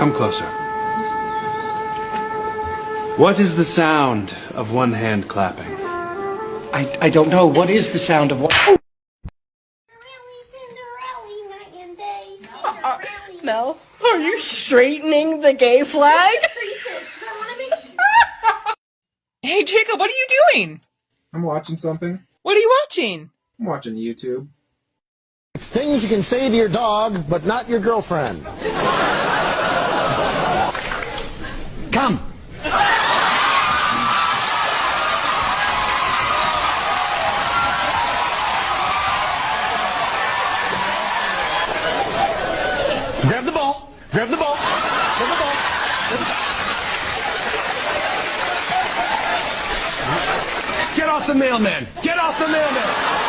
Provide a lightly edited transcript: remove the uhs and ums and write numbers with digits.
Come closer. What is the sound of one hand clapping? I don't know. What is the sound of what? Mel, are you straightening the gay flag? Hey, Jacob, what are you doing? I'm watching something. What are you watching? I'm watching YouTube. It's things you can say to your dog, but not your girlfriend. Come. Grab the ball. Grab the ball. Grab the ball. Get off the mailman! Get off the mailman!